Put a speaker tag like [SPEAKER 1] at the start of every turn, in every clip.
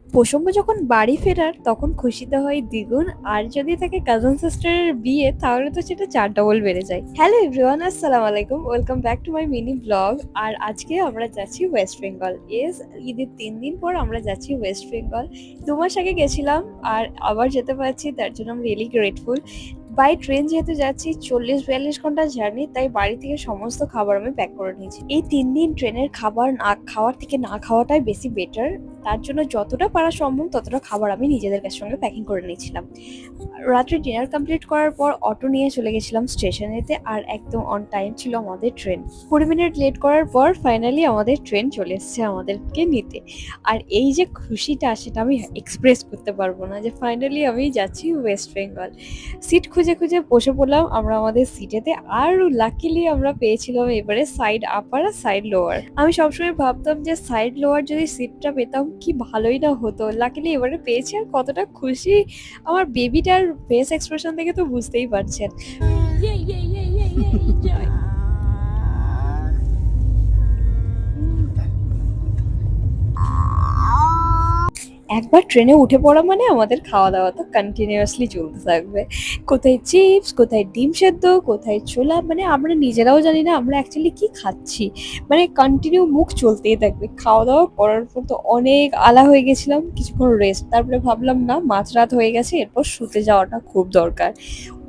[SPEAKER 1] প্রসঙ্গ যখন বাড়ি ফেরার তখন খুশিতে হয় দ্বিগুণ, আর যদি থাকে কাজিন সিস্টারের বিয়ে তাহলে তো সেটা 4 ডবল বেড়ে যায়। হ্যালো এভরিওয়ান, আসসালামু আলাইকুম, welcome back to my mini blog. আর আজকে আমরা যাচ্ছি ওয়েস্ট বেঙ্গল। ইয়েস, ঈদের 3 দিন পর আমরা যাচ্ছি ওয়েস্ট বেঙ্গল। 2 মাস আগে গেছিলাম আর আবার যেতে পারছি, তার জন্য আমি রিয়েলি গ্রেটফুল। বাই ট্রেন যেহেতু যাচ্ছি, 40-42 ঘন্টা জার্নি, তাই বাড়ি থেকে সমস্ত খাবার আমি প্যাক করে নিয়েছি। এই 3 দিন ট্রেনের খাবার না খাওয়ার থেকে না খাওয়াটাই বেশি বেটার। তার জন্য যতটা পারা সম্ভব ততটা খাবার আমি নিজেদের কাছে সঙ্গে প্যাকিং করে নিয়েছিলাম। রাত্রে ডিনার কমপ্লিট করার পর অটো নিয়ে চলে গেছিলাম স্টেশনেতে, আর একদম অন টাইম ছিল আমাদের ট্রেন। 20 মিনিট লেট করার পর ফাইনালি আমাদের ট্রেন চলে এসেছে আমাদেরকে নিতে। আর এই যে খুশিটা, সেটা আমি এক্সপ্রেস করতে পারবো না, যে ফাইনালি আমি যাচ্ছি ওয়েস্ট বেঙ্গল। সিট খুঁজে খুঁজে বসে পড়লাম আমরা আমাদের সিটেতে। আর লাকিলি আমরা পেয়েছিলাম এবারে সাইড আপার আর সাইড লোয়ার। আমি সবসময় ভাবতাম যে সাইড লোয়ার যদি সিটটা পেতাম কি ভালোই না হতো। লাকিলি এবারে পেয়েছি, আর কতটা খুশি আমার বেবিটার ফেস এক্সপ্রেশন দেখে তো বুঝতেই পারছেন।
[SPEAKER 2] Yeah, yeah, yeah, yeah, yeah, enjoy.
[SPEAKER 1] একবার ট্রেনে উঠে পড়া মানে আমাদের খাওয়া দাওয়া তো কন্টিনিউয়াসলি চলতে থাকবে। কোথায় চিপস, কোথায় ডিম সেদ্ধ, কোথায় ছোলা, মানে আমরা নিজেরাও জানি না আমরা অ্যাকচুয়ালি কি খাচ্ছি। মানে কন্টিনিউ মুখ চলতেই থাকবে। খাওয়া দাওয়া করার পর তো অনেক আলা হয়ে গেছিলাম, কিছুক্ষণ রেস্ট, তারপরে ভাবলাম না মাঝরাত হয়ে গেছে, এরপর শুতে যাওয়াটা খুব দরকার।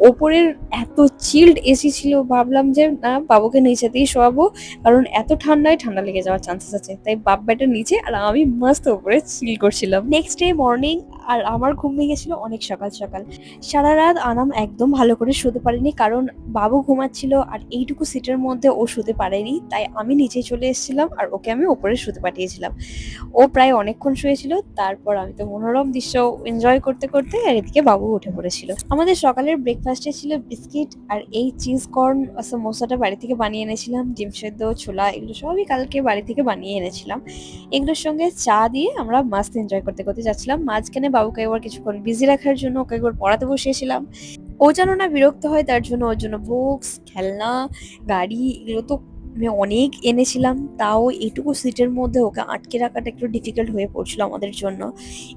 [SPEAKER 1] ওপরের এত চিল্ড এসি ছিল, ভাবলাম যে না, বাবুকে নিচেতেই শোয়াবো, কারণ এত ঠান্ডায় ঠান্ডা লেগে যাওয়ার চান্সেস আছে। তাই বাপ বেটা নিচে আর আমি মাস্ত উপরে চিল করছিলাম। নেক্সট ডে মর্নিং, আর আমার ঘুম ভেঙেছিল অনেক সকাল সকাল। সারা রাত আনাম একদম ভালো করে শুতে পারেনি, কারণ বাবু ঘুমাচ্ছিল আর এইটুকু সিটের মধ্যে ও শুতে পারেনি। তাই আমি নিচে চলে এসেছিলাম আর ওকে আমি ওপরে শুতে পাঠিয়েছিলাম। ও প্রায় অনেকক্ষণ শুয়েছিল, তারপর আমি তো মনোরম দৃশ্য এনজয় করতে করতে আর এদিকে বাবু উঠে পড়েছিল। আমাদের সকালের ব্রেকফাস্টে ছিল বিস্কিট আর এই চিজ কর্ন সমোসাটা বাড়ি থেকে বানিয়ে এনেছিলাম। ডিম সেদ্ধ, ছোলা, এগুলো সবই কালকে বাড়ি থেকে বানিয়ে এনেছিলাম। এগুলোর সঙ্গে চা দিয়ে আমরা মাস্ত এনজয় করতে করতে যাচ্ছিলাম। মাঝখানে বাবুকে একবার কিছুক্ষণ বিজি রাখার জন্য ওকে একবার পড়াতে বসিয়েছিলাম। ও যেন না বিরক্ত হয়, তার জন্য ওর জন্য বুকস, খেলনা, গাড়ি, এগুলো তো আমি অনেক এনেছিলাম। তাও এইটুকু সিটের মধ্যে ওকে আটকে রাখাটা একটু ডিফিকাল্ট হয়ে পড়ছিল আমাদের জন্য।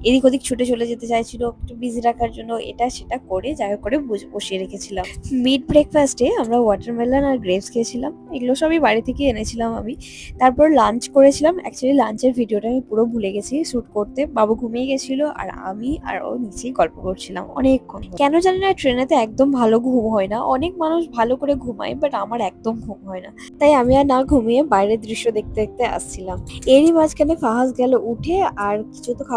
[SPEAKER 1] এদিক ওদিক ছুটে চলে যেতে চাইছিল, একটু বিজি রাখার জন্য এটা সেটা করে যাই হোক করে বসিয়ে রেখেছিলাম। মিড ব্রেকফাস্টে আমরা ওয়াটারমেলন আর গ্রেপস খেয়েছিলাম। এগুলো সবই বাড়ি থেকে এনেছিলাম আমি। তারপর লাঞ্চ করেছিলাম। অ্যাকচুয়ালি লাঞ্চের ভিডিওটা আমি পুরো ভুলে গেছি শ্যুট করতে। বাবু ঘুমিয়ে গেছিল আর আমি আর ও নিচেই গল্প করছিলাম অনেকক্ষণ। কেন জানি না ট্রেনেতে একদম ভালো ঘুম হয় না। অনেক মানুষ ভালো করে ঘুমায়, বাট আমার একদম ঘুম হয় না। তাই আমি আর না ঘুমিয়ে বাইরের দৃশ্য দেখতে দেখতে আসছিলাম। এরই মাঝখানে ফাহাজ গেল উঠে, আর কিছু তো খাওয়া